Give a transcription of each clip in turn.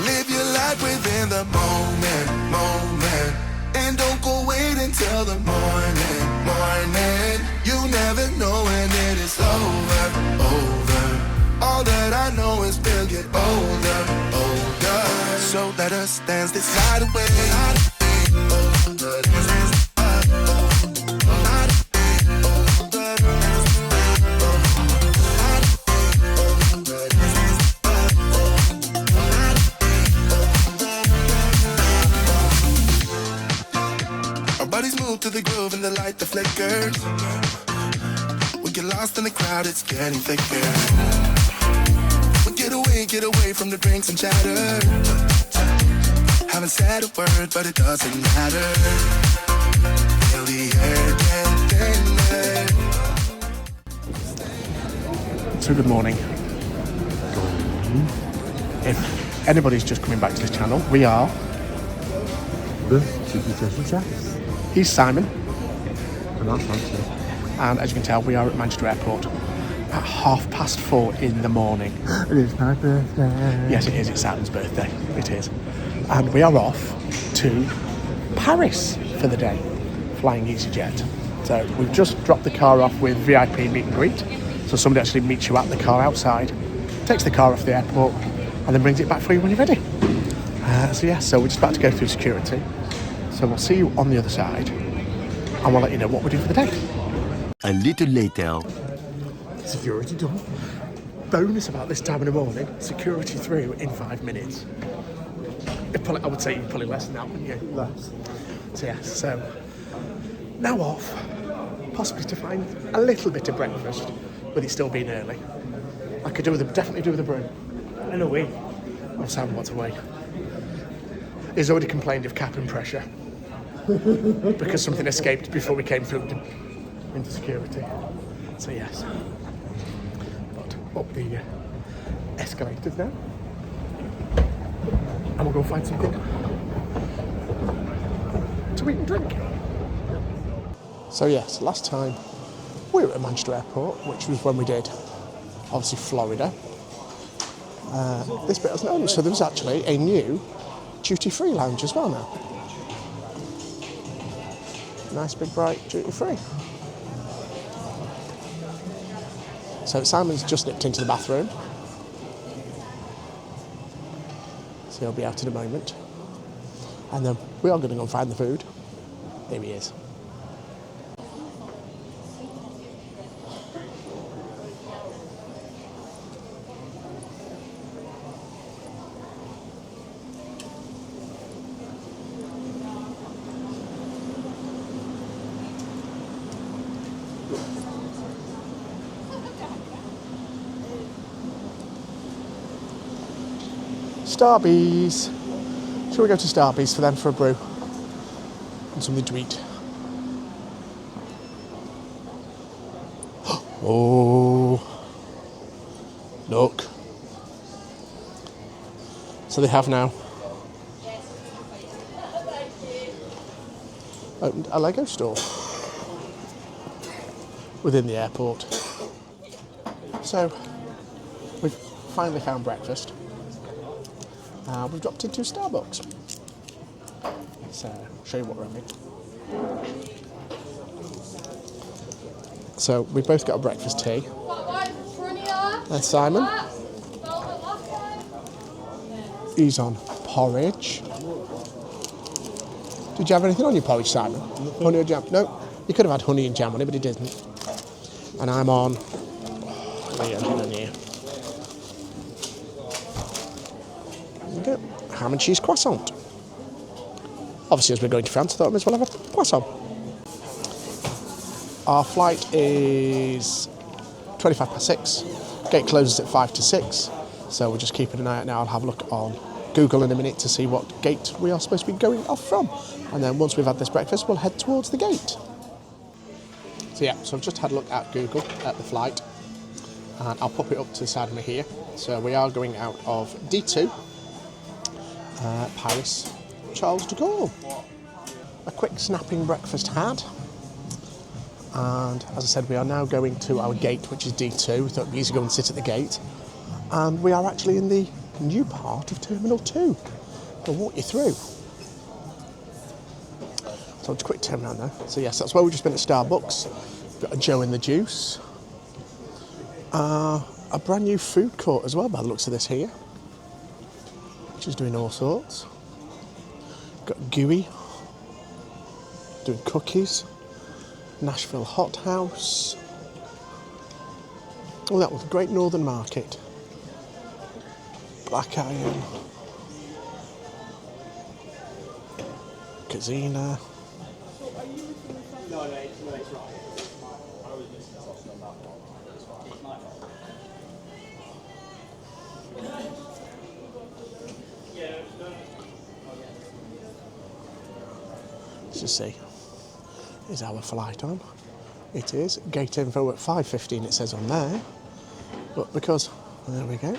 Live your life within the moment, and don't go wait until the morning. You never know when it is over. All that I know is we'll get older. So let us dance this night away. To the groove and the light that flickers. We get lost in the crowd, it's getting thicker. We get away from the drinks and chatter. Haven't said a word, but it doesn't matter. Feel the air getting thinner. So good morning. If anybody's just coming back to this channel, we are the Cheeky Cheshire Chaps. He's Simon. And that's Nancy. And as you can tell, we are at Manchester Airport at 4:30 in the morning. It is my birthday. Yes, it is. It's Simon's birthday. It is. And we are off to Paris for the day, flying EasyJet. So we've just dropped the car off with VIP meet and greet. So somebody actually meets you at the car outside, takes the car off the airport, and then brings it back for you when you're ready. So we're just about to go through security. So we'll see you on the other side, and we'll let you know what we're doing for the day. A little later. Security done. Bonus about this time in the morning, security through in 5 minutes. I would say you're probably less than that, wouldn't you? Less. So now off, possibly to find a little bit of breakfast, with it still being early. I could definitely do with a brew. And a wee. Oh, Sam wants a wee. He's already complained of cabin pressure because something escaped before we came through into security. So yes, but up the escalators now, and we'll go find something to eat and drink. So yes, last time we were at Manchester Airport, which was when we did obviously Florida. This bit wasn't open, so there was actually a new duty-free lounge as well now. Nice big bright duty-free. So Simon's just nipped into the bathroom, so he'll be out in a moment. And then we are going to go and find the food. Here he is. Starbucks. Shall we go to Starbucks for them for a brew and something to eat? Oh, look. So they have now opened a Lego store within the airport. So we've finally found breakfast. We've dropped into Starbucks. So, I'll show you what we're having. So, we've both got a breakfast tea. There's Simon. He's on porridge. Did you have anything on your porridge, Simon? Honey or jam? No, you could have had honey and jam on it, but he didn't. And I'm on ham and cheese croissant. Obviously, as we're going to France, I thought I might as well have a croissant. Our flight is 6:25. Gate closes at 5 to 6, so we're just keeping an eye out now. I'll have a look on Google in a minute to see what gate we are supposed to be going off from, and then once we've had this breakfast, we'll head towards the gate. So I've just had a look at Google at the flight, and I'll pop it up to the side of me here. So we are going out of D2, Paris, Charles de Gaulle. A quick snapping breakfast had. And as I said, we are now going to our gate, which is D2. We thought it'd be easy to go and sit at the gate. And we are actually in the new part of Terminal 2. I'll walk you through. So just a quick turn around now. So yes, that's where we've just been at Starbucks. We've got a Joe and the Juice. A brand new food court as well by the looks of this here, which is doing all sorts. Got Gooey doing cookies. Nashville Hot House. Oh, that was Great Northern Market. Black Iron. Casino. Let's just see. Is our flight on? It is. Gate info at 5:15 it says on there. But because, there we go.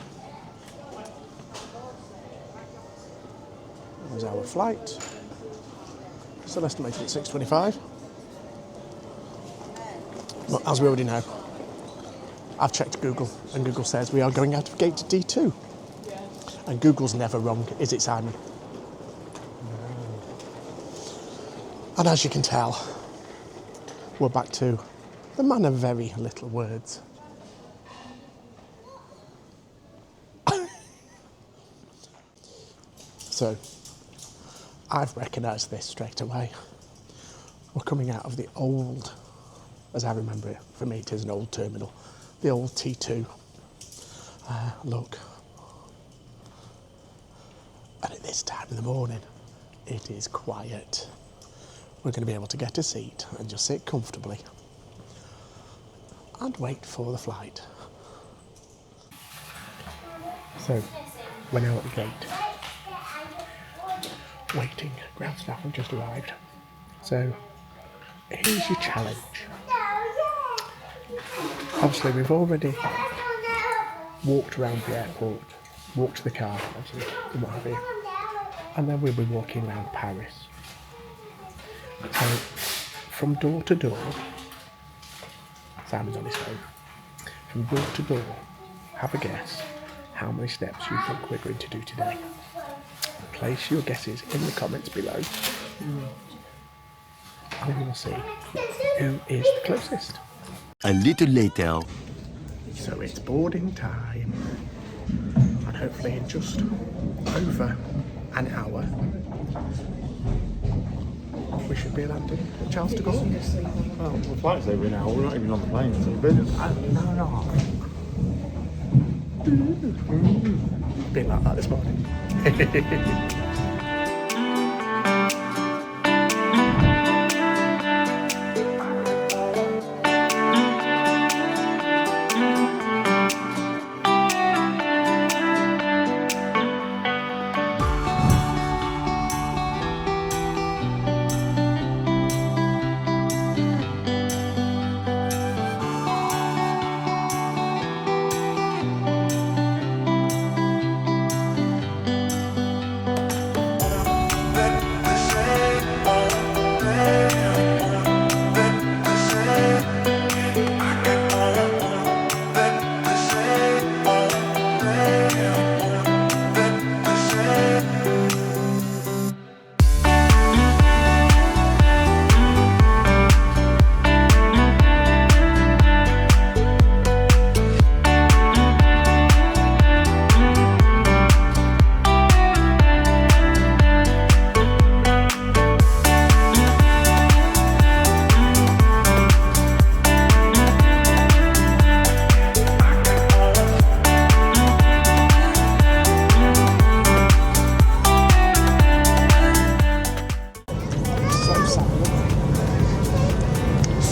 There's our flight. Still estimated at 6:25. But as we already know, I've checked Google and Google says we are going out of gate D2. And Google's never wrong, is it, Simon? And as you can tell, we're back to the man of very little words. So, I've recognised this straight away. We're coming out of the old, as I remember it, for me it is an old terminal, the old T2. Look. And at this time in the morning, it is quiet. We're going to be able to get a seat and just sit comfortably and wait for the flight. So, we're now at the gate. Waiting. Ground staff have just arrived. So, here's your challenge. Obviously, we've already walked around the airport, walked to the car, obviously, and what have you. And then we'll be walking around Paris. So, from door to door, Simon's on his phone. From door to door, have a guess how many steps you think we're going to do today. Place your guesses in the comments below. And we will see who is the closest. A little later. So it's boarding time. And hopefully in just over an hour, we should be landing at Charles de Gaulle. Well, the flight's over now. We're not even on the plane. So we've been. No. Been like that this morning.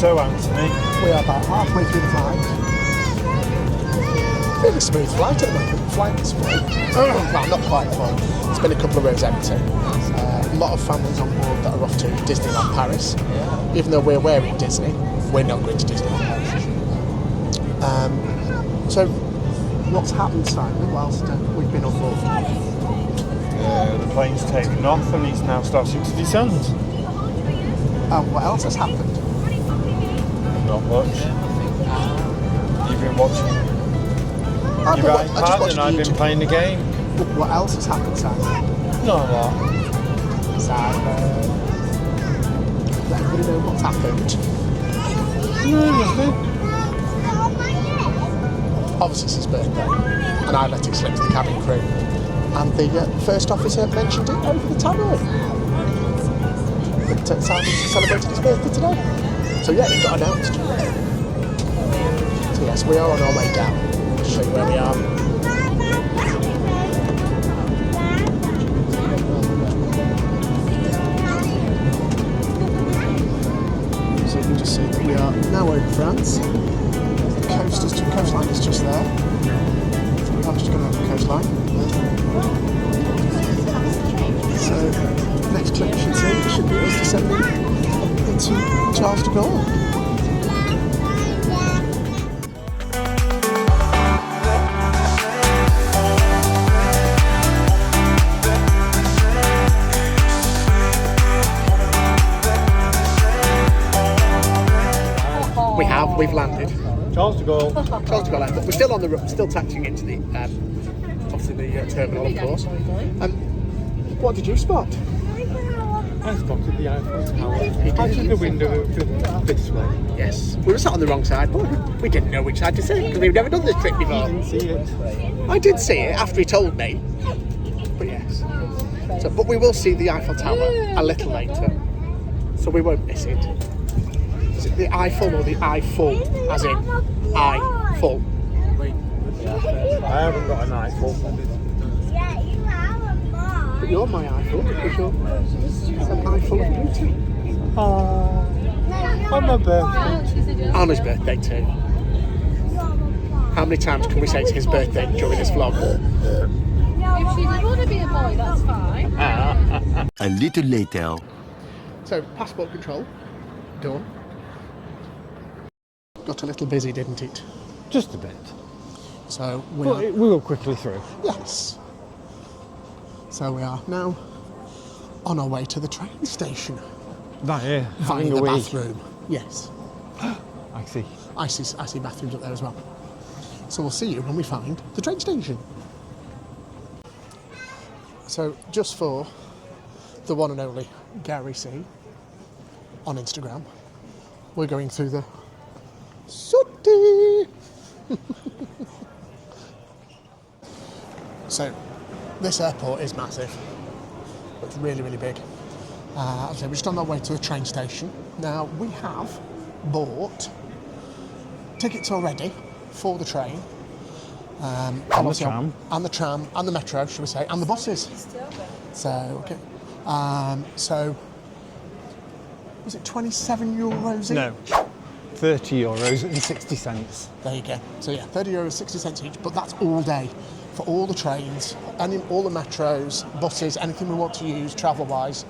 So, Anthony, We are about halfway through the flight. Really smooth flight at the moment. The flight is full. Well, not quite full. It's been a couple of rows empty. A lot of families on board that are off to Disneyland Paris. Even though we're wearing Disney, we're not going to Disneyland Paris. So, what's happened, Simon, whilst we've been on board? the plane's taken off and it's now starting to descend. What else has happened? not much. You've been watching your iPad and I've been playing the game. What else has happened, Sam? Not a lot. Sam, let everybody know what's happened. No, nothing. Obviously it's his birthday, and I let it slip to the cabin crew. And the first officer mentioned it over the tabloid. That Simon celebrated his birthday today. So yeah, it got announced. So yes, we are on our way down. I'll show you where we are. So you can just see that we are now over France. The coastline is just there. I'm just going over the coastline. So next clip you should see should be us descending into Charles de Gaulle. We've landed. Charles de Gaulle. Charles de Gaulle Airport. We're still on the road, still taxiing into the obviously the terminal, of course. What did you spot? I spotted the Eiffel Tower. I took the window this way. Yes. We were sat on the wrong side, but we didn't know which side to sit because we've never done this trip before. You didn't see it. I did see it after he told me. But yes. So, but we will see the Eiffel Tower a little later. So we won't miss it. Is it the Eiffel or the Eiffel? As in Eiffel. I haven't got an Eiffel. But you're my Eiffel because you're an Eiffel of beauty. On my birthday. On his birthday too. How many times can we say it's his birthday during this vlog? If she didn't want to be a boy, that's fine. A little later. So, passport control, done. Got a little busy, didn't it? Just a bit. So, We will quickly through. yes. So we are now on our way to the train station. That here, Finding having a the wee. bathroom. Yes. I see. I see bathrooms up there as well. So we'll see you when we find the train station. So just for the one and only Gary C on Instagram, we're going through the Sooty. So this airport is massive. It's really, really big. So we're just on our way to the train station. Now we have bought tickets already for the train. And the tram. And the tram, and the metro, should we say, and the buses. So, okay. So, was it 27 euros each? No. €30.60. There you go. So yeah, €30.60 each, but that's all day for all the trains, and all the metros, buses, anything we want to use travel-wise,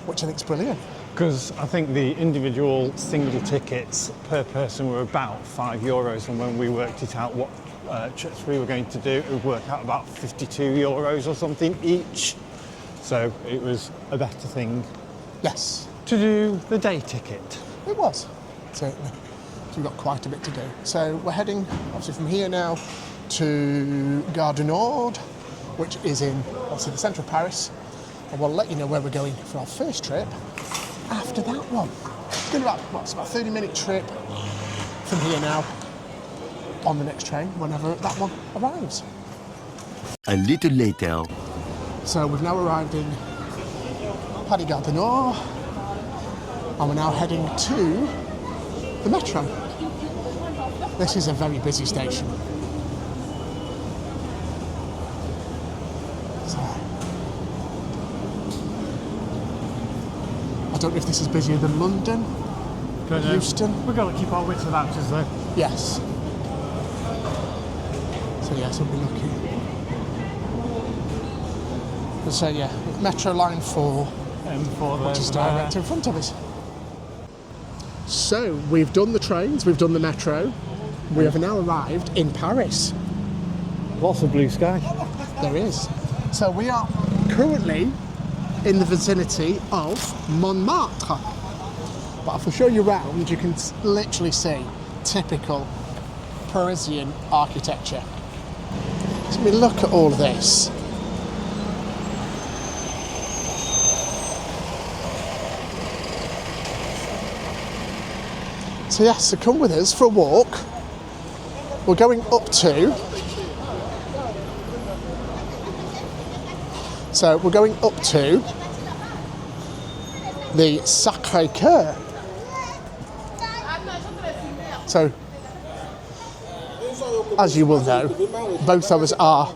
which I think is brilliant. Because I think the individual single tickets per person were about €5, and when we worked it out what trips we were going to do, it would work out about €52 or something each. So it was a better thing Yes, to do the day ticket. it was, certainly. So we've got quite a bit to do. So we're heading, obviously, from here now to Gare du Nord, which is in, obviously, the centre of Paris. And we'll let you know where we're going for our first trip after that one. It's going to be about a 30-minute trip from here now on the next train, whenever that one arrives. A little later. So we've now arrived in Palais Garnier, and we're now heading to the metro. This is a very busy station. So, I don't know if this is busier than London, Houston. We've got to keep our wits about us though. Yes. So yes, we'll be looking. So yeah, Metro Line 4, which is direct in front of us. So we've done the trains, we've done the metro. We have now arrived in Paris. Lots of blue sky. There is. So we are currently in the vicinity of MontMartre. But if I show you around, you can literally see typical Parisian architecture. So we look at all of this. So yes, so come with us for a walk. We're going up to... So we're going up to the Sacré Coeur. So, as you will know, both of us are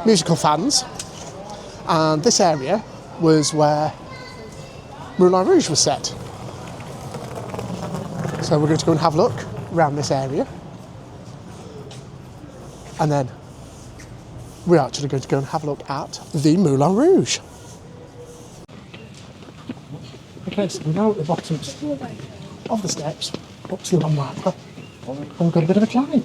musical fans, and this area was where Moulin Rouge was set. So we're going to go and have a look around this area, and then we're actually going to go and have a look at the Moulin Rouge. Okay, so we're now at the bottom of the steps up to the MontMartre, and we've got a bit of a climb.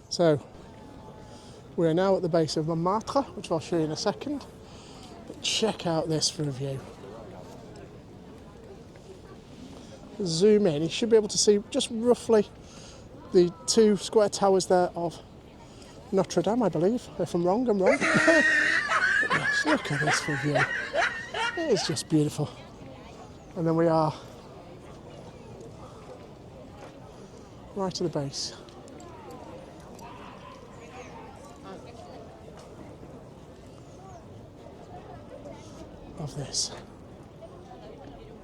So, we're now at the base of MontMartre, which I'll show you in a second. But check out this for a view. Zoom in, you should be able to see just roughly the two square towers there of Notre Dame, I believe. If I'm wrong, I'm wrong. Yes, look at this for a view. It is just beautiful. And then we are right to the base. Of this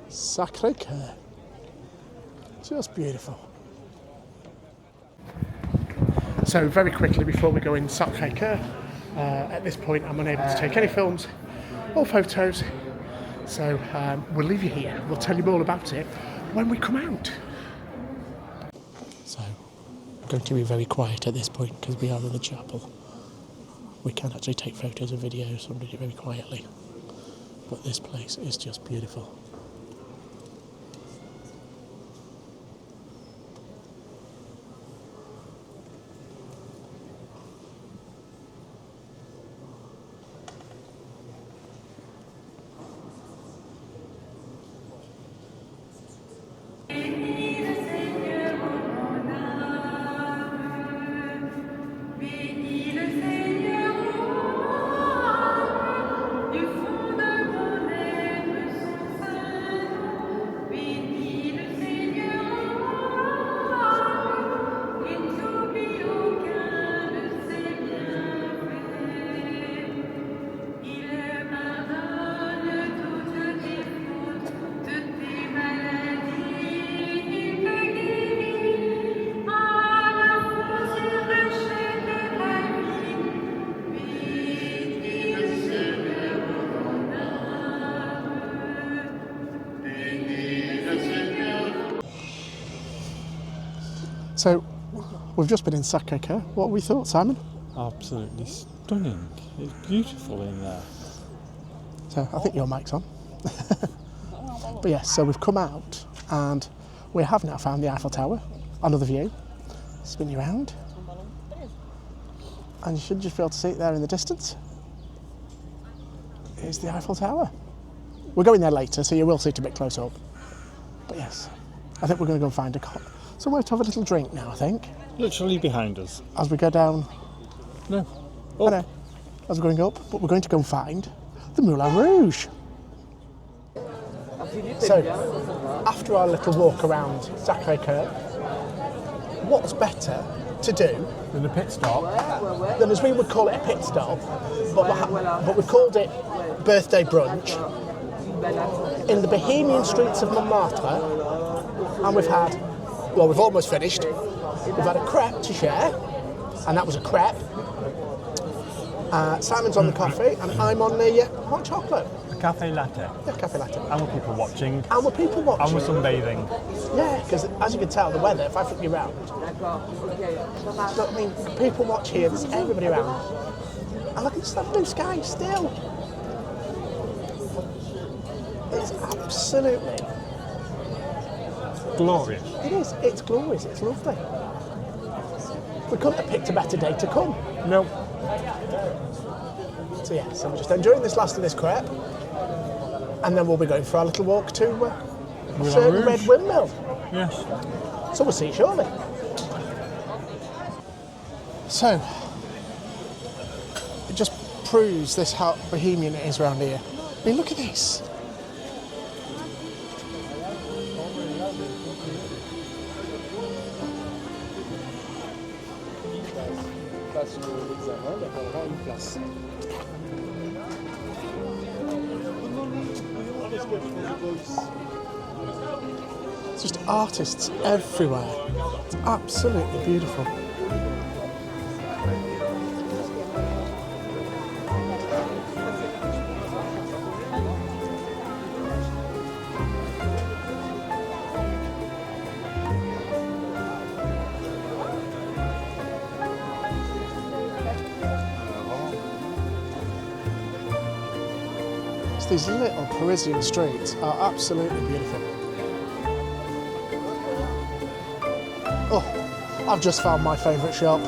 Sacré Coeur. Just beautiful. So very quickly before we go in Sacré Coeur, at this point I'm unable to take any films or photos, so we'll leave you here. We'll tell you all about it when we come out. So I'm going to be very quiet at this point because we are in the chapel. We can't actually take photos or videos, so I'm doing it very quietly. But this place is just beautiful. So, we've just been in Sacré Coeur. What have we thought, Simon? Absolutely stunning. It's beautiful in there. So, I think your mic's on. But yes, so we've come out and we have now found the Eiffel Tower. Another view. Spin you around. And you should just be able to see it there in the distance. Here's the Eiffel Tower. We're going there later, so you will see it a bit close up. But yes, I think we're going to go and find somewhere to have a little drink now, I think. Literally behind us. As we go down. No. I know. As we're going up, but we're going to go and find the Moulin Rouge. So, after our little walk around Sacré Coeur, what's better to do Than a pit stop. than, as we would call it, a pit stop, but we've called it birthday brunch in the bohemian streets of Montmartre, and we've almost finished. We've had a crepe to share, and that was a crepe. Simon's on the coffee, and I'm on the hot chocolate. Cafe latte. Yeah, cafe latte. And we're people watching. And we're people watching. And we're sunbathing. Yeah, because as you can tell, the weather, if I flip you around, so, I mean, people watch here, there's everybody around. And look at the blue sky still. It's absolutely glorious. It is. It's glorious. It's lovely. We couldn't have picked a better day to come. No. So yeah, so I'm just enjoying this last of this crepe, and then we'll be going for our little walk to a certain Rouge. red windmill. Yes. So we'll see you shortly. So, it just proves this how bohemian it is around here. I mean, look at this. It's just artists everywhere. It's absolutely beautiful. These little Parisian streets are absolutely beautiful. Oh, I've just found my favourite shop.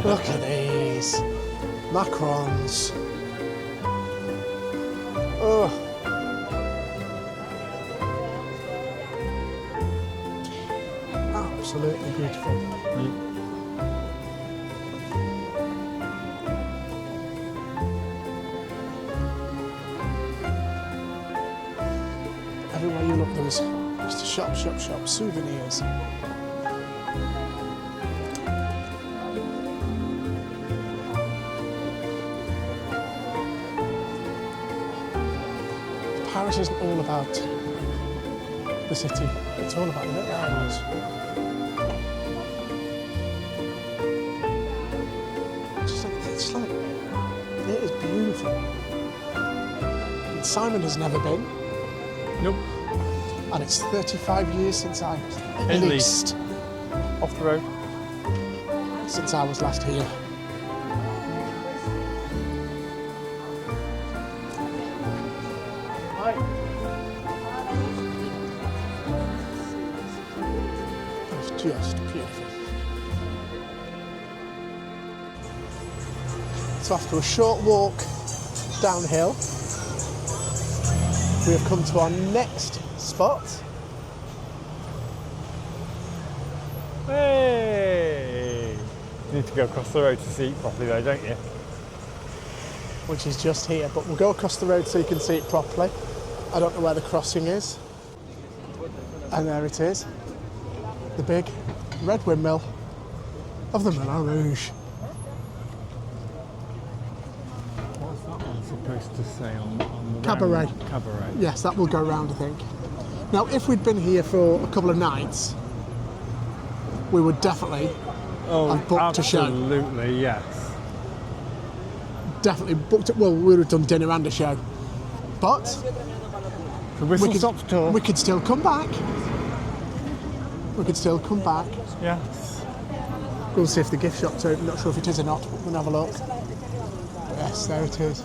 Look at these. Macarons. Oh. Absolutely beautiful. Everywhere you look, there is just a shop, souvenirs. Paris isn't all about the city, it's all about the little areas. It's like, it is beautiful. And Simon has never been. Nope. And it's 35 years since at least off the road. Since I was last here. It's just beautiful. So after a short walk downhill, we have come to our next spot. Hey! You need to go across the road to see it properly though, don't you? Which is just here, but we'll go across the road so you can see it properly. I don't know where the crossing is. And there it is. The big red windmill of the Moulin Rouge. What's that one supposed to say on the Cabaret. round? Cabaret. Yes, that will go round, I think. Now, if we'd been here for a couple of nights, we would definitely have booked a show. Absolutely, yes. Definitely booked it. Well, we would have done dinner and a show. But The whistle stop tour. we could still come back. We could still come back. Yes. We'll see if the gift shop's open. Not sure if it is or not, but we'll have a look. Yes, there it is.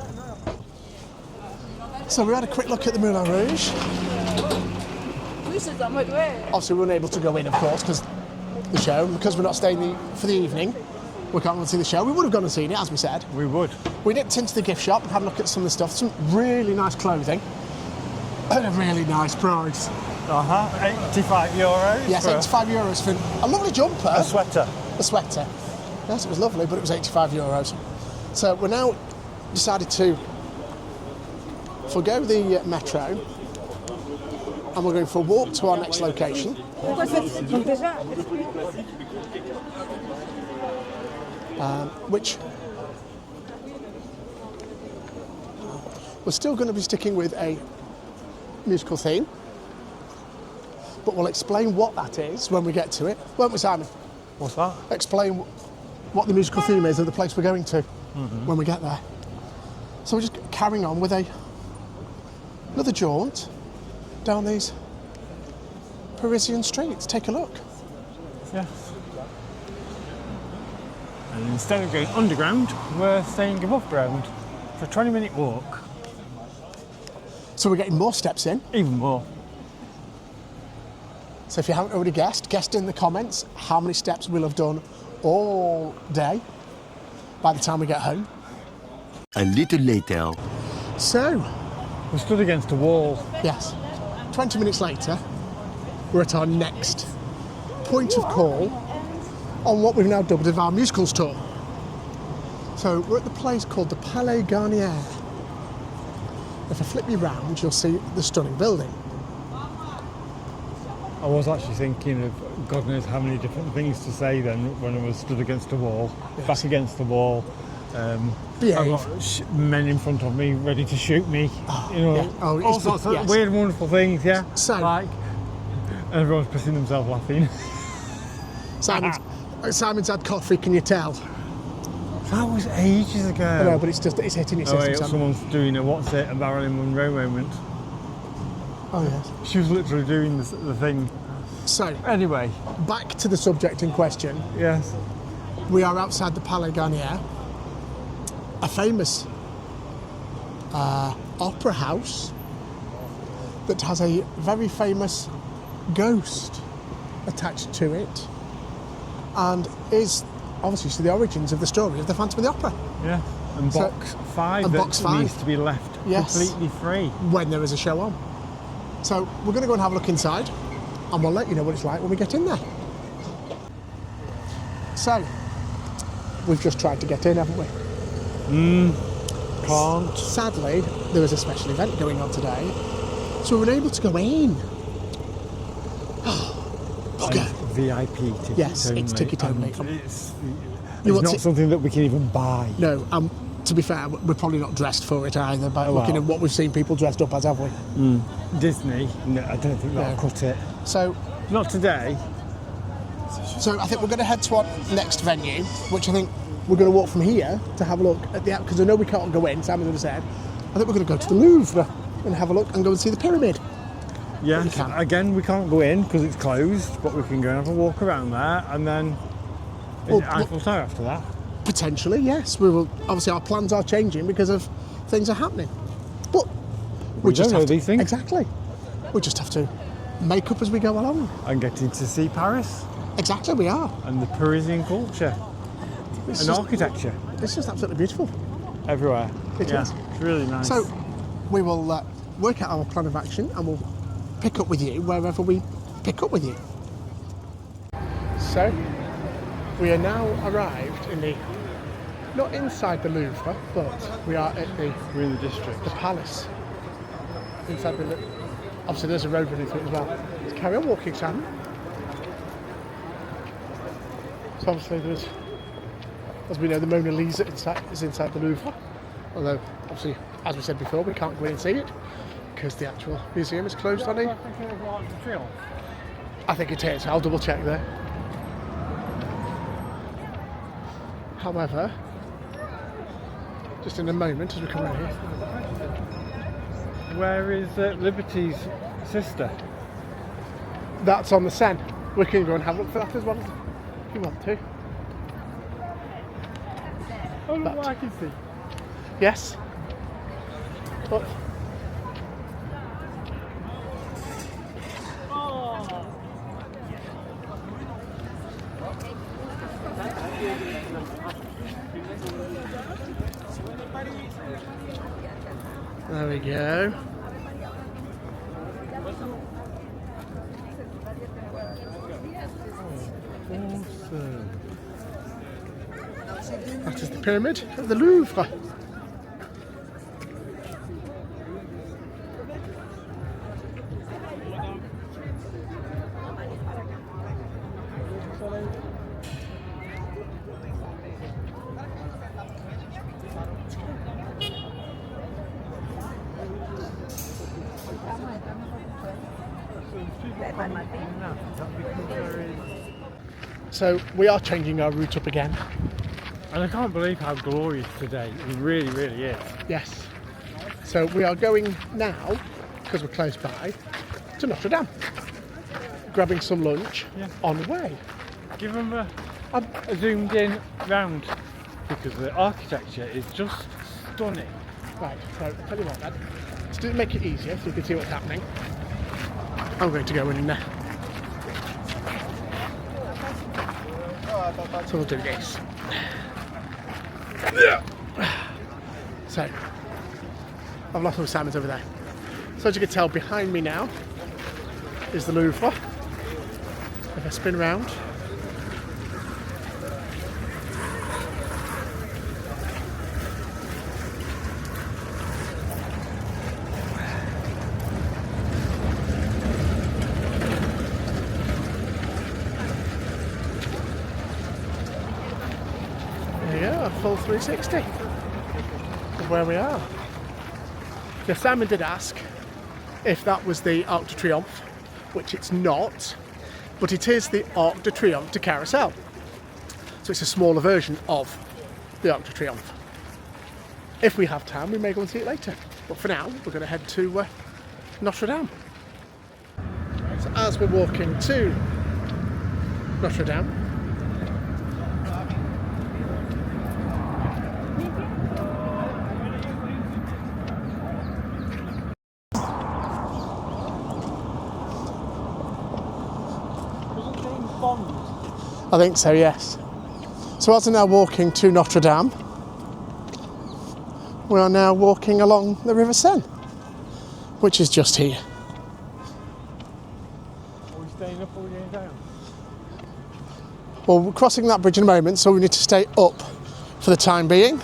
So we had a quick look at the Moulin Rouge. Obviously, we weren't able to go in, of course, because the show, because we're not staying for the evening. We can't go and see the show. We would have gone and seen it, as we said. We would. We nipped into the gift shop and had a look at some of the stuff. Some really nice clothing at a really nice price. 85 euros. Yes, for €85 for a lovely jumper. a sweater. A sweater. Yes, it was lovely, but it was €85. So we're now decided to forgo the metro, and we're going for a walk to our next location. Which we're still going to be sticking with a musical theme, but we'll explain what that is when we get to it, won't we, Simon? What's that? Explain what the musical theme is of the place we're going to when we get there. So we're just carrying on with another jaunt down these Parisian streets. Take a look. Yes. And instead of going underground, we're staying above ground for a 20-minute walk. So we're getting more steps in. Even more. So if you haven't already guessed in the comments how many steps we'll have done all day by the time we get home. A little later. So, We stood against a wall. yes, 20 minutes later, we're at our next point of call on what we've now dubbed as our musicals tour. So we're at the place called the Palais Garnier. If I flip you round, you'll see the stunning building. I was actually thinking of God knows how many different things to say then when I was stood against a wall, back against the wall. Behave. I've got men in front of me ready to shoot me. You know, yeah. Oh, all it's- sorts of yes. weird, wonderful things. Yeah. So- like, and everyone's pissing themselves laughing. Simon's had coffee, can you tell? That was ages ago. I know, but it's hitting your Oh, system. wait, Simon. someone's doing a what's it, a Marilyn Monroe moment. Oh yes. She was literally doing the thing. So, Anyway, back to the subject in question. yes. We are outside the Palais Garnier, a famous opera house that has a very famous ghost attached to it, and is obviously the origins of the story of the Phantom of the Opera. Yeah. And So- box 5 and that box 5. needs to be left Yes. completely free. When there is a show on. So we're going to go and have a look inside, and we'll let you know what it's like when we get in there. So, we've just tried to get in, haven't we? Can't. Sadly, there was a special event going on today, so we were able to go in. Bugger. VIP ticket Yes, only. it's ticket only. And It's want not to- something that we can even buy. No, to be fair, we're probably not dressed for it either, by Oh, looking well. at what we've seen people dressed up as, have we? Disney, no, I don't think that'll No. cut it. So, Not today. I think we're going to head to our next venue, which I think we're going to walk from here to have a look at the, because I know we can't go in, Simon would have said. I think we're going to go to the Louvre and have a look and go and see the pyramid. Yes, can. again, we can't go in because it's closed, but we can go and have a walk around there, and then Well, is it Eiffel Tower after that? Potentially, yes. We will. Obviously, our plans are changing because of things are happening. But We just don't know have to, these things. Exactly. We just have to make up as we go along. And getting to see Paris Exactly, we are. and the Parisian culture It's and just, architecture it's just absolutely beautiful. everywhere. It yeah, is. It's really nice. So we will work out our plan of action and we'll pick up with you wherever we pick up with you. So we are now arrived in the, not inside the Louvre, but we are at the we're in the district. palace. Inside the, obviously there's a road running through it as well. Let's carry on walking, Sam. So obviously there's, as we know, the Mona Lisa is inside the Louvre. Although, obviously, as we said before, we can't go in and see it because the actual museum is closed on it. I think it is. I'll double check there. However, just in a moment as we come around here. Where is Liberty's sister? That's on the Seine. We can go and have a look for that as well if you want to. Oh, look But- what I can see. Yes. But there we go. Awesome. That is the pyramid of the Louvre. So we are changing our route up again. And I can't believe how glorious today it really, really is. Yes. So we are going now, because we're close by, to Notre Dame. Grabbing some lunch on the way. Give them a zoomed in round because the architecture is just stunning. Right, so I'll tell you what then. To make it easier so you can see what's happening, I'm going to go in there. So we'll do this. So, I've lost some salmons over there. So as you can tell, behind me now is the Louvre. If I spin round, there you go, a full 360 of where we are. The Simon did ask if that was the Arc de Triomphe, which it's not, but it is the Arc de Triomphe de Carousel. So it's a smaller version of the Arc de Triomphe. If we have time, we may go and see it later. But for now, we're going to head to Notre Dame. So as we're walking to Notre Dame, I think so, yes. So as we're now walking to Notre Dame, we are now walking along the River Seine, which is just here. Are we staying up or are we going down? Well, we're crossing that bridge in a moment, so we need to stay up for the time being.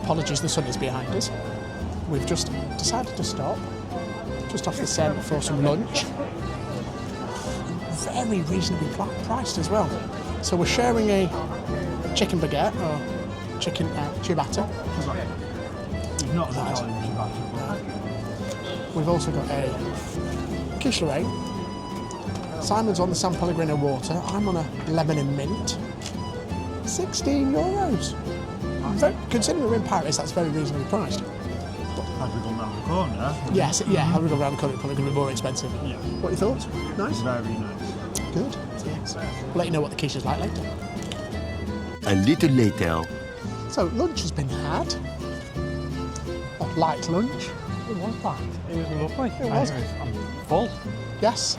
Apologies, the sun is behind us. We've just decided to stop just off the Seine for some lunch. Very reasonably priced as well. So we're sharing a chicken baguette or chicken ciabatta. Not that ciabatta. We've also got a quiche. Simon's on the San Pellegrino water. I'm on a lemon and mint. €16. Considering we're in Paris, that's very reasonably priced. Had we gone round the corner? Yes, yeah, had we gone round the corner, it's probably going to be more expensive. Yeah. What are your thoughts? Nice? Very nice. Good. Yes. We'll let you know what the quiche is like later. A little later. So, lunch has been had. A light lunch. It was light. It was lovely. It was. I'm full. Yes.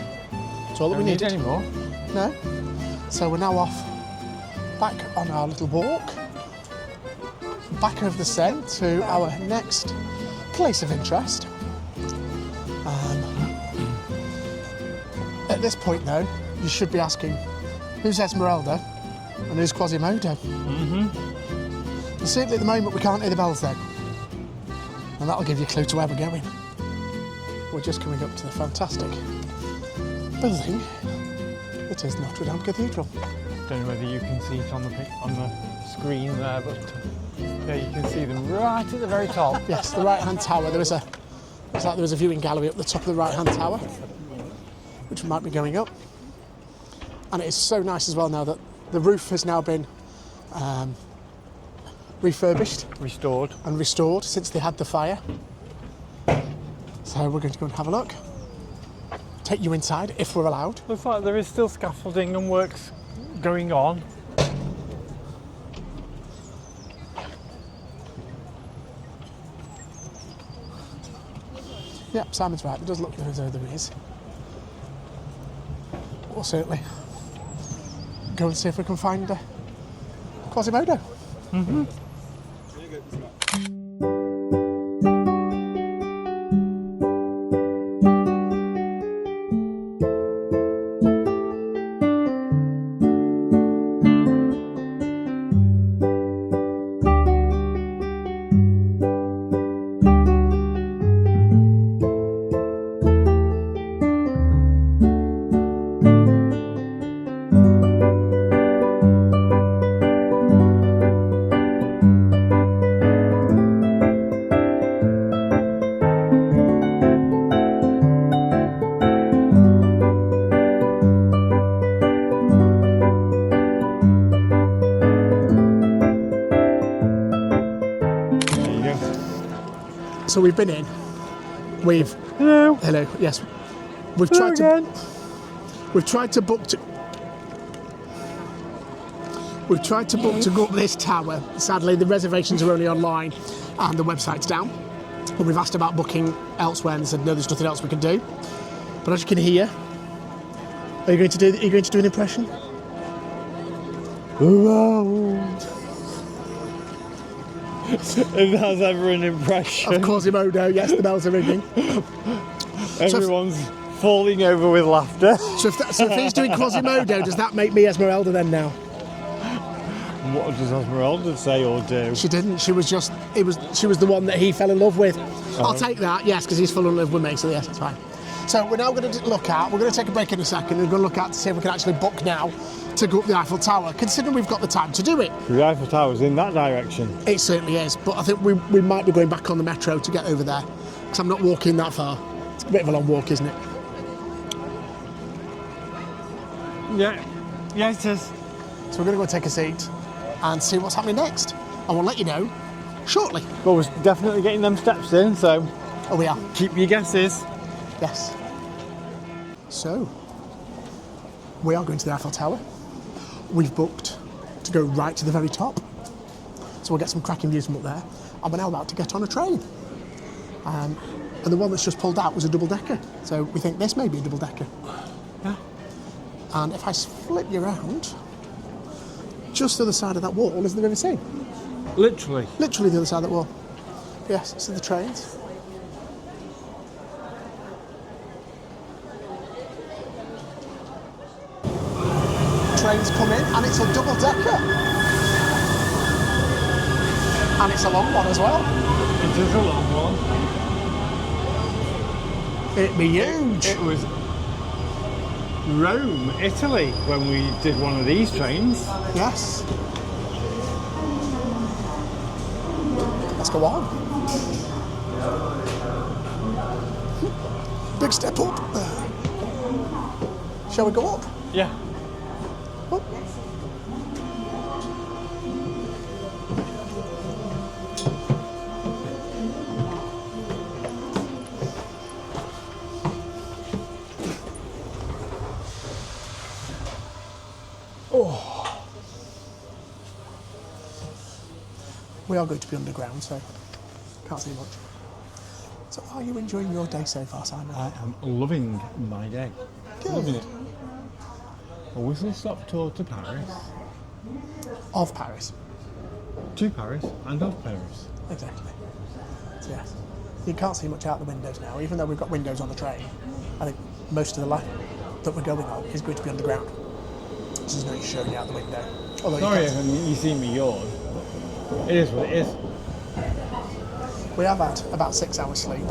That's all that we Don't need needed. any more. No. So we're now off back on our little walk. Back over the Seine to our next place of interest. At this point though, you should be asking, who's Esmeralda and who's Quasimodo? And certainly at the moment we can't hear the bells then. And that'll give you a clue to where we're going. We're just coming up to the fantastic building that is Notre Dame Cathedral. Don't know whether you can see it on the screen there, but yeah, you can see them right at the very top. Yes, the right-hand tower. Looks like there was a viewing gallery up the top of the right-hand tower, which might be going up. And it is so nice as well now that the roof has now been refurbished, Restored. and restored since they had the fire. So we're going to go and have a look. Take you inside if we're allowed. Looks like there is still scaffolding and works going on. Yep, Simon's right. It does look as though there is. We'll certainly go and see if we can find Quasimodo. So we've been in. We've Hello. hello. Yes, we've Hello tried again. to. We've tried to book to. We've tried to book to go up this tower. Sadly, the reservations are only online, and the website's down. But we've asked about booking elsewhere, and they said no, there's nothing else we can do. But as you can hear, are you going to do an impression? If that's ever an impression. Of Quasimodo, yes, the bells are ringing. Everyone's falling over with laughter. So if he's doing Quasimodo, does that make me Esmeralda then now? What does Esmeralda say or do? She didn't. She was the one that he fell in love with. I'll take that, yes, because he's fallen in love with me, so yes, that's fine. So we're now going to we're going to take a break in a second, and we're going to look at to see if we can actually book now to go up the Eiffel Tower, considering we've got the time to do it. The Eiffel Tower's in that direction. It certainly is, but I think we might be going back on the metro to get over there, because I'm not walking that far. It's a bit of a long walk, isn't it? Yeah, it is. So we're going to go take a seat and see what's happening next, and we'll let you know shortly. Well, we're definitely getting them steps in, so Oh, we are. keep your guesses. Yes. So, we are going to the Eiffel Tower. We've booked to go right to the very top. So we'll get some cracking views from up there. And we're now about to get on a train. And the one that's just pulled out was a double-decker. So we think this may be a double-decker. Yeah. And if I flip you around, just the other side of that wall is the River Sea. Literally. Literally the other side of that wall. Yes, so the trains. Trains come in, and it's a double-decker. And it's a long one as well. It is a long one. It'd be huge. It was Rome, Italy, when we did one of these trains. Yes. Let's go on. Big step up. Shall we go up? Yeah. Up. Oh. We are going to be underground, so can't see much. So are you enjoying your day so far, Simon? I am loving my day. Good. Loving it. A whistle-stop tour to Paris. Of Paris. To Paris and of Paris. Exactly. So yes, you can't see much out the windows now, even though we've got windows on the train. I think most of the line that we're going on is going to be underground. So there's no use showing you out the window. Although Sorry you if can, you see me yawn. It is what it is. we have had about 6 hours sleep.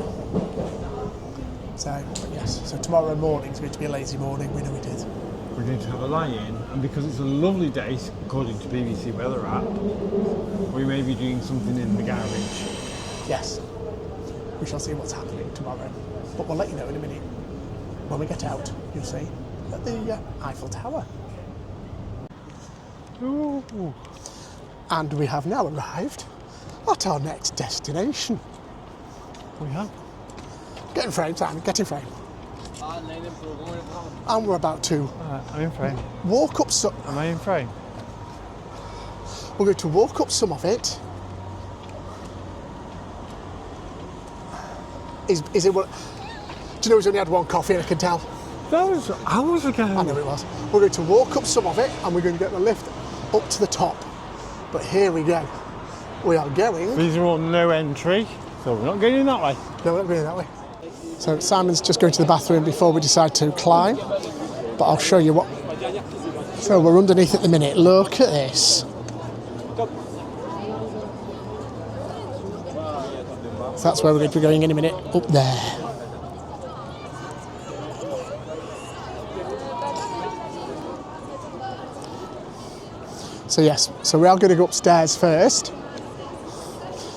So yes, so tomorrow morning is going to be a lazy morning. We know we did. We're going to have a lie-in, and because it's a lovely day, according to BBC Weather app, we may be doing something in the garage. Yes, we shall see what's happening tomorrow. But we'll let you know in a minute. When we get out, you'll see at the Eiffel Tower. Ooh. And we have now arrived at our next destination. We have. Get in frame, Simon, get in frame. And we're about to I'm in frame. walk up some... Am I in frame? We're going to walk up some of it. Is it what... Do you know he's only had one coffee, and I can tell? That was hours ago. I know it was. We're going to walk up some of it, and we're going to get the lift up to the top. But here we go. We are going... These are all no entry, so we're not going in that way. No, we're not going that way. So Simon's just going to the bathroom before we decide to climb. But I'll show you what... So we're underneath at the minute. Look at this. So that's where we're going to be going in a minute. Up there. So yes, so we are going to go upstairs first.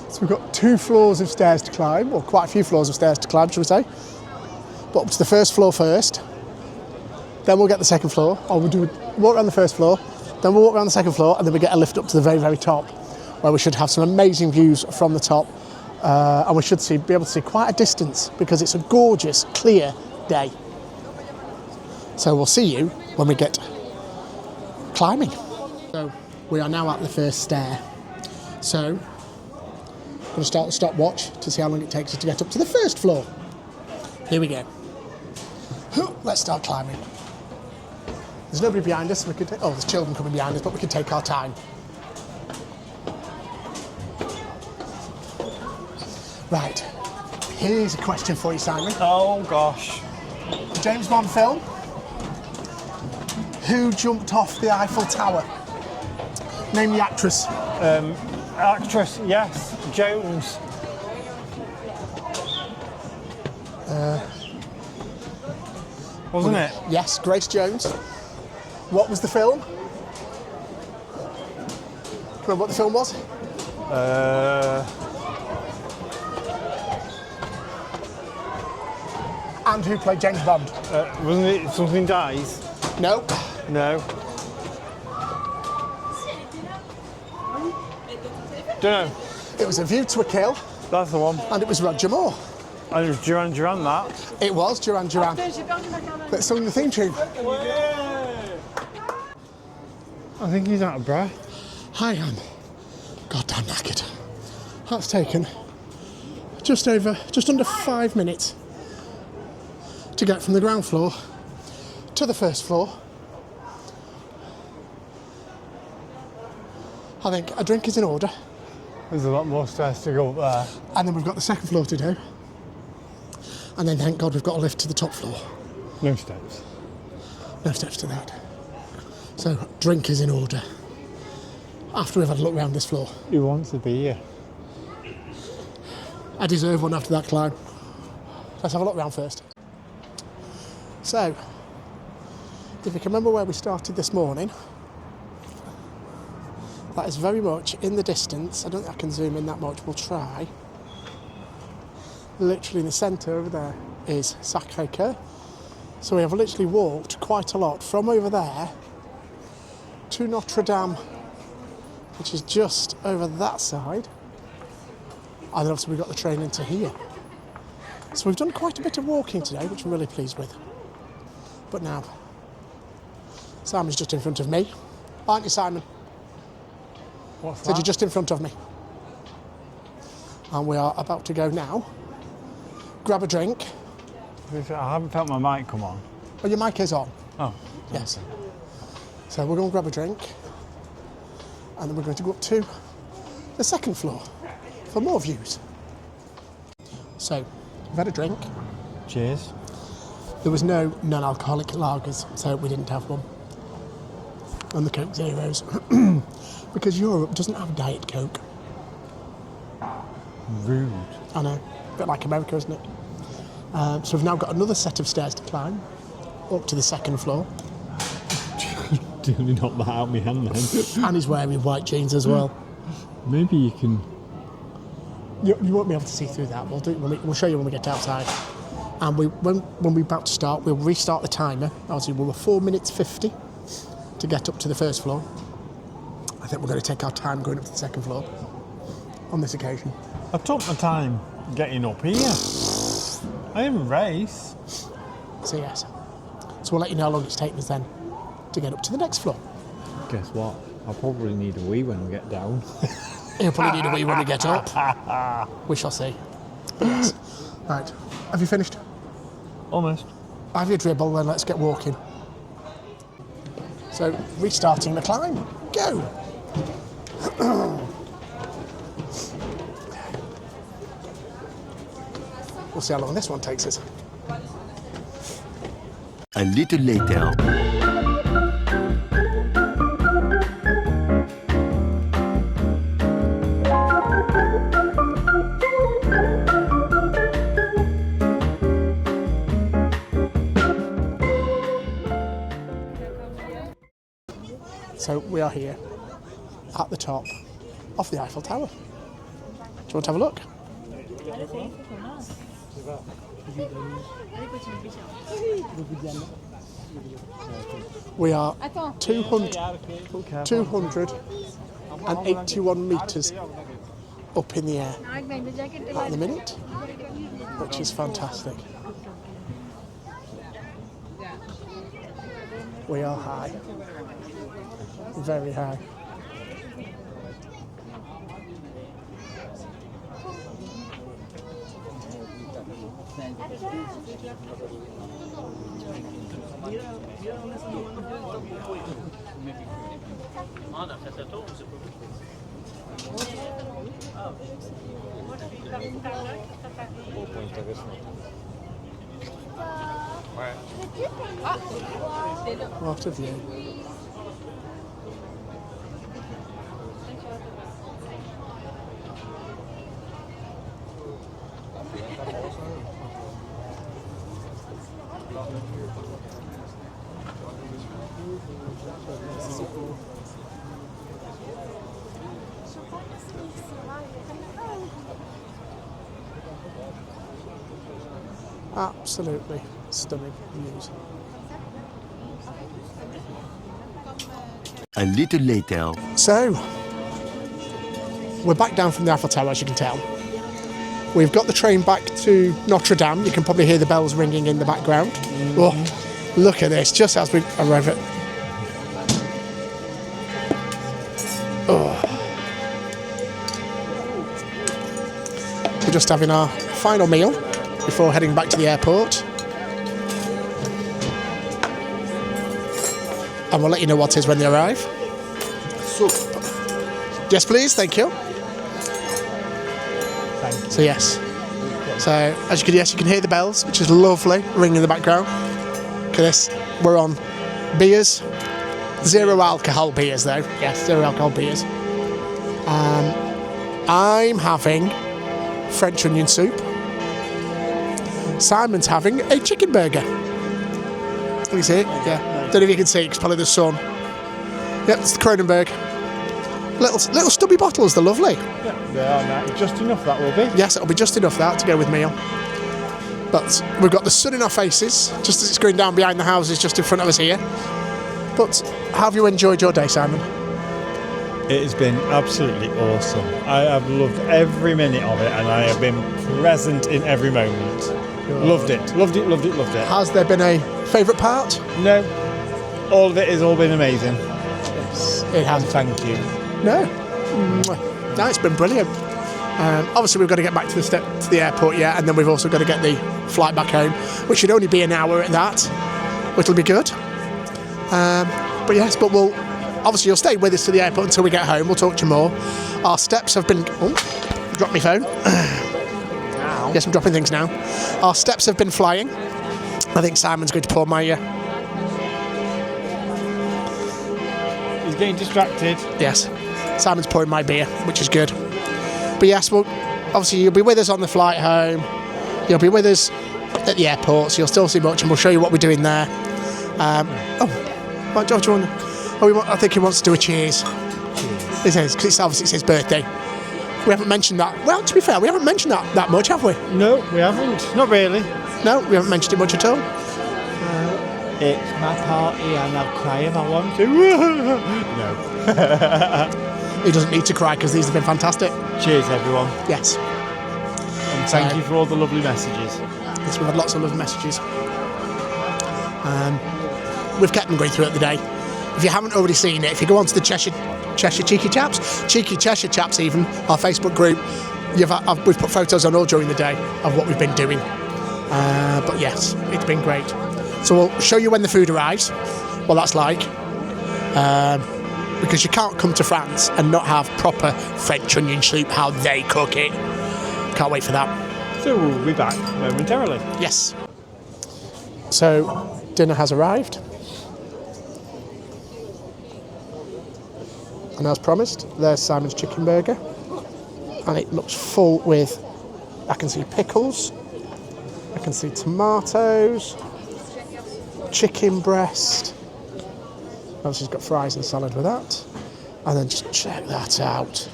So we've got 2 floors of stairs to climb, or quite a few floors of stairs to climb, shall we say. But up to the first floor first. Then we'll get the second floor, or we'll walk around the first floor, then we'll walk around the second floor, and then we get a lift up to the very, very top, where we should have some amazing views from the top And we should be able to see quite a distance because it's a gorgeous, clear day. So we'll see you when we get climbing. So we are now at the first stair. So I'm going to start the stopwatch to see how long it takes us to get up to the first floor. Here we go. Let's start climbing. There's nobody behind us. We could there's children coming behind us, but we can take our time. Right. Here's a question for you, Simon. Oh gosh. James Bond film. Who jumped off the Eiffel Tower? Name the actress. Actress, yes. Jones. Wasn't it? Yes, Grace Jones. What was the film? Remember what the film was? And who played James Bond? Wasn't it Something Dies? No. No. Don't know. It was A View to a Kill, That's the one. and it was Roger Moore. And it was Duran Duran, that. It was Duran Duran. That sung the theme tune. I think he's out of breath. I am goddamn knackered. That's taken just under 5 minutes to get from the ground floor to the first floor. I think a drink is in order. There's a lot more stairs to go up there. And then we've got the second floor to do. And then thank God we've got a lift to the top floor. No steps. No steps to that. So drink is in order. After we've had a look around this floor. Who wants a beer? I deserve one after that climb. Let's have a look around first. So, if you can remember where we started this morning, that is very much in the distance. I don't think I can zoom in that much, we'll try. Literally in the centre over there is Sacré Coeur. So we have literally walked quite a lot from over there to Notre Dame, which is just over that side. And then obviously we've got the train into here. So we've done quite a bit of walking today, which I'm really pleased with. But now, Simon's just in front of me. Aren't you, Simon? What's that? Said you're just in front of me. And we are about to go now. Grab a drink. I haven't felt my mic come on. Oh, your mic is on. Oh. Yes. So we're going to grab a drink. And then we're going to go up to the second floor for more views. So, we've had a drink. Cheers. There was no non-alcoholic lagers, so we didn't have one. And the Coke Zeros. Because Europe doesn't have Diet Coke. Rude. I know. A bit like America, isn't it? So we've now got another set of stairs to climb up to the second floor. Definitely not that out my hand then. And he's wearing white jeans as well. Maybe you can... You won't be able to see through that. We'll show you when we get outside. And when we're about to start, we'll restart the timer. Obviously, we were 4 minutes 50 to get up to the first floor. I think we're going to take our time going up to the second floor on this occasion. I took my time getting up here. I didn't race. So yes. So we'll let you know how long it's taken us then to get up to the next floor. Guess what? I'll probably need a wee when we get down. He'll probably need a wee when we get up. We shall see. But yes. Right. Have you finished? Almost. Have your dribble, then let's get walking. So, restarting the climb. Go! We'll see how long this one takes us. A little later. So we are here at the top of the Eiffel Tower. Do you want to have a look? We are 281 metres up in the air at the minute, which is fantastic. We are high, very high. What a view. Absolutely stunning views. A little later. So, we're back down from the Eiffel Tower, as you can tell. We've got the train back to Notre Dame. You can probably hear the bells ringing in the background. Oh, look at this, just as we arrive at... Oh. We're just having our final meal before heading back to the airport. And we'll let you know what it is when they arrive. Soup. Yes, please, thank you. So yes. So as you can hear the bells, which is lovely, ringing in the background. Look at this. We're on beers. 0 alcohol beers though. Yes, 0 alcohol beers. I'm having French onion soup. Simon's having a chicken burger. Can you see it? Yeah. Don't know if you can see it, it's probably the sun. Yep, it's the Kronenberg. Little stubby bottles, they're lovely. Yeah, they are nice. Just enough, that will be. Yes, it'll be just enough that to go with meal. But we've got the sun in our faces, just as it's going down behind the houses just in front of us here. But how have you enjoyed your day, Simon? It has been absolutely awesome. I have loved every minute of it, and I have been present in every moment. Loved it. Has there been a favourite part? No, all of it has all been amazing. Yes, it has. Thank you. No, it's been brilliant. Obviously, we've got to get back to the airport, yeah, and then we've also got to get the flight back home, which should only be an hour at that, which will be good. But we'll obviously you'll stay with us to the airport until we get home. We'll talk to you more. Our steps have been. Oh, dropped my phone. Yes, I'm dropping things now. Our steps have been flying. I think Simon's going to pour my. He's getting distracted. Yes, Simon's pouring my beer, which is good. But yes, well, obviously you'll be with us on the flight home. You'll be with us at the airport, so you'll still see much, and we'll show you what we're doing there. I think he wants to do a cheers. It is, because it's his birthday. We haven't mentioned that. Well, to be fair, we haven't mentioned that much, have we? No, we haven't. Not really. No, we haven't mentioned it much at all. It's my party and I'll cry if I want to. No. He doesn't need to cry because these have been fantastic. Cheers, everyone. Yes. And thank you for all the lovely messages. Yes, we've had lots of lovely messages. We've kept them going throughout the day. If you haven't already seen it, if you go onto the Cheshire Cheeky Chaps, Cheeky Cheshire Chaps even, our Facebook group, we've put photos on all during the day of what we've been doing. But yes, it's been great. So we'll show you when the food arrives, what that's like. Because you can't come to France and not have proper French onion soup, how they cook it. Can't wait for that. So we'll be back momentarily. Yes. So dinner has arrived. And as promised, there's Simon's chicken burger. And it looks full with, I can see pickles, I can see tomatoes, chicken breast. Obviously, he's got fries and salad with that. And then just check that out.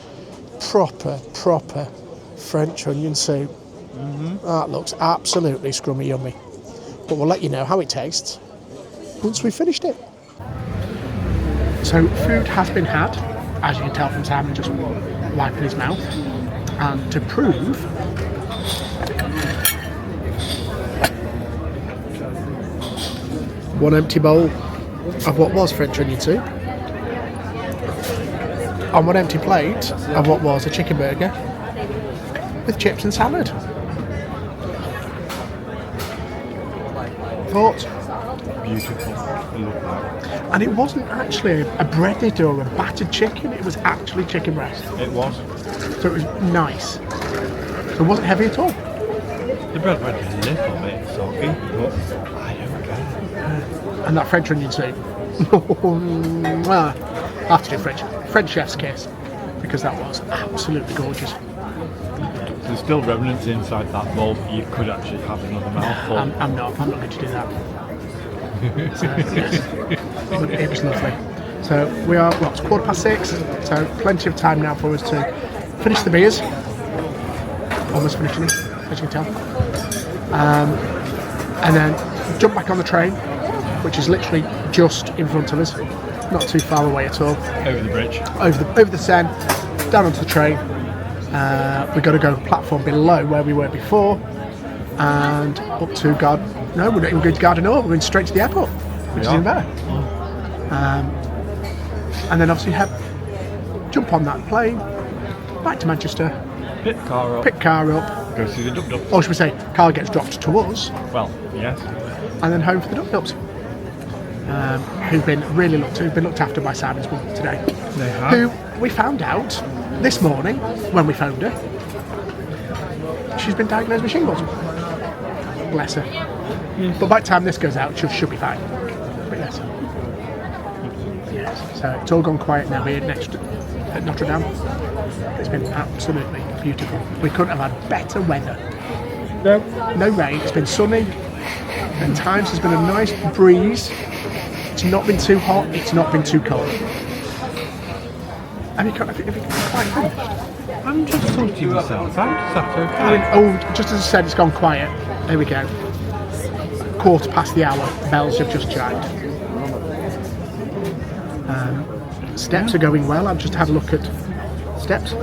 Proper French onion soup. That looks absolutely scrummy yummy. But we'll let you know how it tastes once we've finished it. So food has been had, as you can tell from Simon just wiping his mouth. And to prove one empty bowl of what was French onion soup on one empty plate of what was a chicken burger with chips and salad. Thoughts? Beautiful. I love that. And it wasn't actually a breaded or a battered chicken, it was actually chicken breast. It was. So it was nice. So it wasn't heavy at all. The bread went a little bit soggy, but I don't care. And that French onion soup. Well, I have to do French chef's kiss, because that was absolutely gorgeous. There's still remnants inside that bowl. You could actually have another mouthful. I'm not going to do that. So, yes. But it was lovely. So we are, well, it's 6:15, so plenty of time now for us to finish the beers. Almost finishing it, as you can tell. And then jump back on the train, which is literally just in front of us, not too far away at all. Over the bridge. Over the Seine, down onto the train. We've got to go platform below where we were before, and up to no, we're not even going to Garden Nord, we're going straight to the airport, which is even better. And then obviously jump on that plane, back to Manchester, Pick car up, go see the dub-dub. or should we say, car gets dropped to us, Well, yes. and then home for the dub-dubs, who've been looked after by Simon's mum today. They have. Who we found out this morning when we phoned her, she's been diagnosed with shingles. Bless her. Yes. But by the time this goes out, she should be fine. But yes. Yes. So it's all gone quiet now here next at Notre Dame. It's been absolutely beautiful. We couldn't have had better weather. No rain. It's been sunny. At times there's been a nice breeze. It's not been too hot. It's not been too cold. Have you quite finished? I'm just talking to myself. That's okay. Oh, just as I said, it's gone quiet. There we go. 1/4 the hour. Bells have just chimed. Steps are going well. I've just had a look at steps.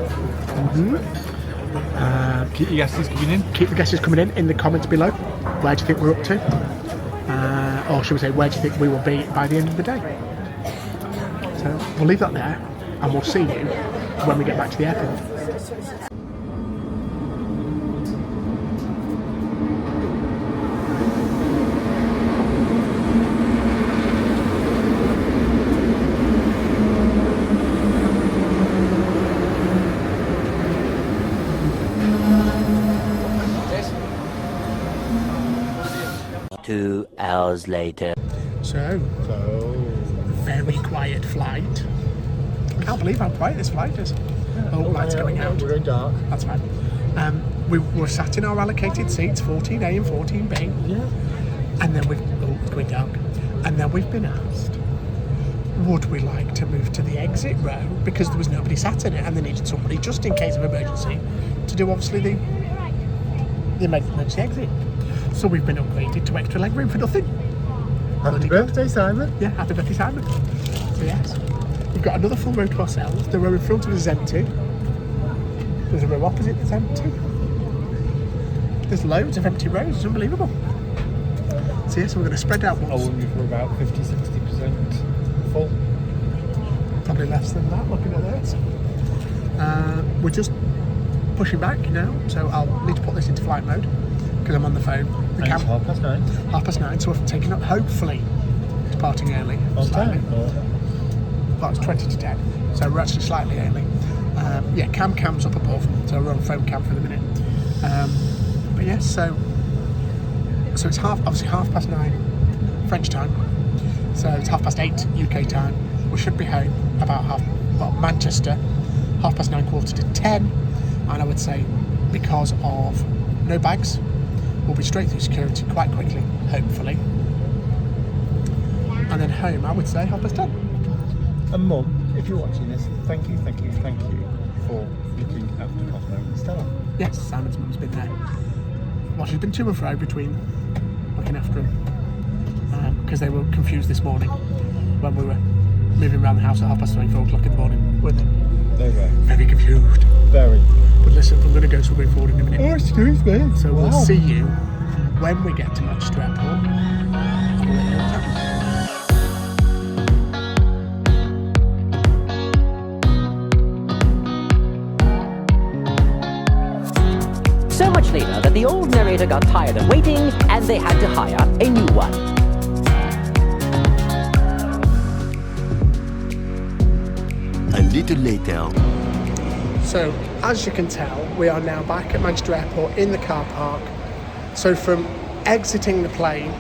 Keep your guesses coming in. Keep the guesses coming in the comments below. Where do you think we're up to? Or should we say, where do you think we will be by the end of the day? So we'll leave that there, and we'll see you when we get back to the airport. Two hours later. So very quiet flight. I can't believe how quiet this flight is. Oh, lights going out. We're going dark. That's fine. We were sat in our allocated seats, 14A and 14B. Yeah. And then it's going dark. And then we've been asked, would we like to move to the exit row, because there was nobody sat in it and they needed somebody just in case of emergency to do obviously the emergency exit. So we've been upgraded to extra leg room for nothing. Happy birthday, Simon. Yeah, happy birthday, Simon. So yes, we've got another full row to ourselves. The row in front of us is empty. There's a row opposite that's empty. There's loads of empty rows. It's unbelievable. So yes, we're going to spread out I once. wonder if we're about 50-60% full. Probably less than that, looking at this. We're just pushing back now, so I'll need to put this into flight mode because I'm on the phone. And it's 9:30. 9:30, so we're taking up, hopefully, departing early. On slightly. time? Or? Well, it's 20 to 10, so we're actually slightly early. Yeah, cam's up above, so we're on phone cam for the minute. But yes, so it's obviously 9:30 French time, so it's 8:30 UK time. We should be home about Manchester, 9:30, 9:45, and I would say because of no bags, we'll be straight through security quite quickly, hopefully. And then home, I would say 10:30. And Mum, if you're watching this, thank you for looking after Cosmo and Stella. Yes, Simon's mum's been there. Well, she's been to and fro between looking after him because they were confused this morning when we were moving around the house at 3:30, 4 o'clock in the morning, weren't they? They were Very confused. very. But listen, I'm going to go to a way forward in a minute. Oh, excuse me. So we'll see you when we get to Manchester Airport. I'll let you know what's happening. So much later that the old narrator got tired of waiting and they had to hire a new one. A little later. So, as you can tell, we are now back at Manchester Airport in the car park. So from exiting the plane,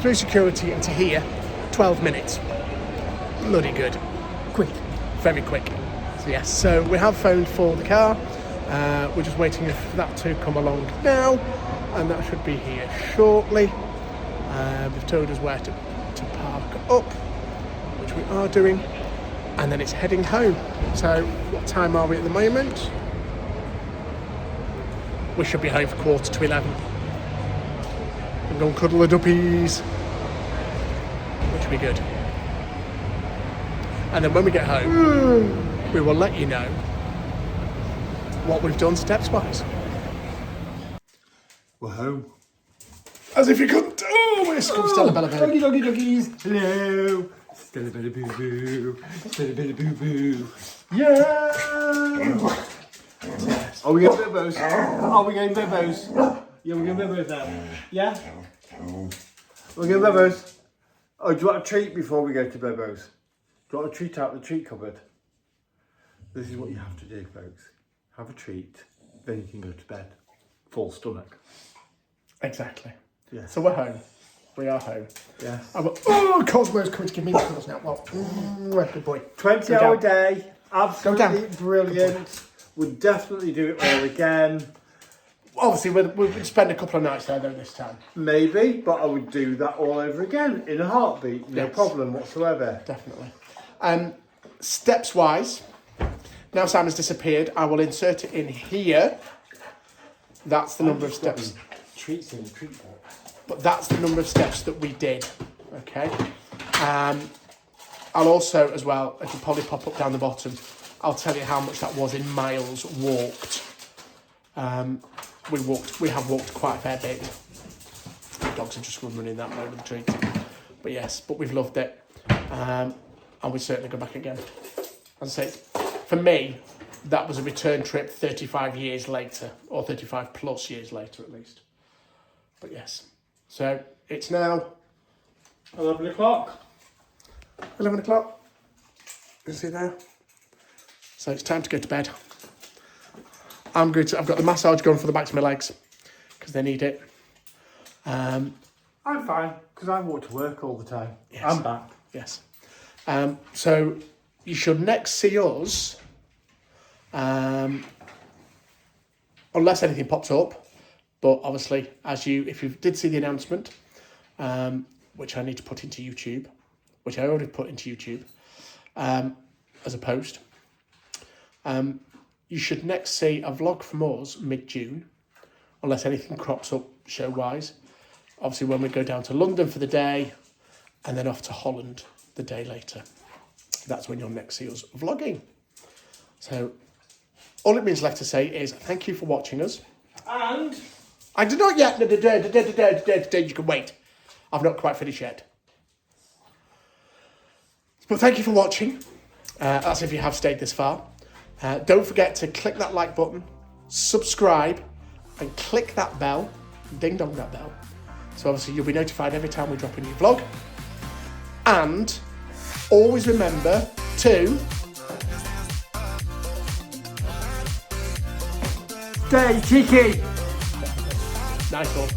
through security into here, 12 minutes. Bloody good. Quick. Very quick. So yes, so we have phoned for the car. We're just waiting for that to come along now, and that should be here shortly. They've told us where to park up, which we are doing, and then it's heading home. So what time are we at the moment? We should be home for 11:15. And go and cuddle the duppies, which will be good. And then when we get home, we will let you know what we've done steps-wise. We're home. As if you couldn't. Oh, where's Stella Bella Bella? Doggy doggy doggies. Hello. Stella Bella Boo Boo. Stella Bella Boo Boo. Yeah. Are we going Bibos? Are we going Bibos? Yeah, we're going Bibos now. Yeah? We're going Bibos. Oh, do you want a treat before we go to Bibos? Do you want a treat out of the treat cupboard? This is what you have to do, folks. Have a treat, then you can go to bed. Full stomach. Exactly. Yeah. So we're home. We are home. Yes. Cosmo's coming to give me the cuddles now. Well, good boy. 20-hour day. Absolutely down. brilliant. We'd definitely do it all again. Obviously, we'll spend a couple of nights there though this time. Maybe, but I would do that all over again in a heartbeat. No Yes. problem whatsoever. Definitely. Steps-wise, now Simon's disappeared, I will insert it in here. That's the number of steps. Treats in the treat box. But that's the number of steps that we did. Okay. I'll also, as well, it'll probably pop up down the bottom, I'll tell you how much that was in miles walked. We have walked quite a fair bit. The dogs are just running that moment of the treat. But yes, but we've loved it. And we certainly go back again. As I say, for me, that was a return trip 35 years later, or 35 plus years later at least. But yes, so it's now 11 o'clock. 11 o'clock. You see there? So it's time to go to bed. I've got the massage going for the backs of my legs because they need it. I'm fine, because I walk to work all the time. Yes. I'm back. Yes. So you should next see us, unless anything pops up. But obviously, if you did see the announcement, which I need to put into YouTube, which I already put into YouTube as a post, you should next see a vlog from us mid-June, unless anything crops up show-wise. Obviously, when we go down to London for the day, and then off to Holland the day later. That's when you'll next see us vlogging. So, all it means left to say is thank you for watching us. And I did not yet. You can wait. I've not quite finished yet. But thank you for watching. That's if you have stayed this far. Don't forget to click that like button, subscribe, and click that bell. Ding dong that bell. So obviously you'll be notified every time we drop a new vlog. And always remember to stay cheeky. nice one.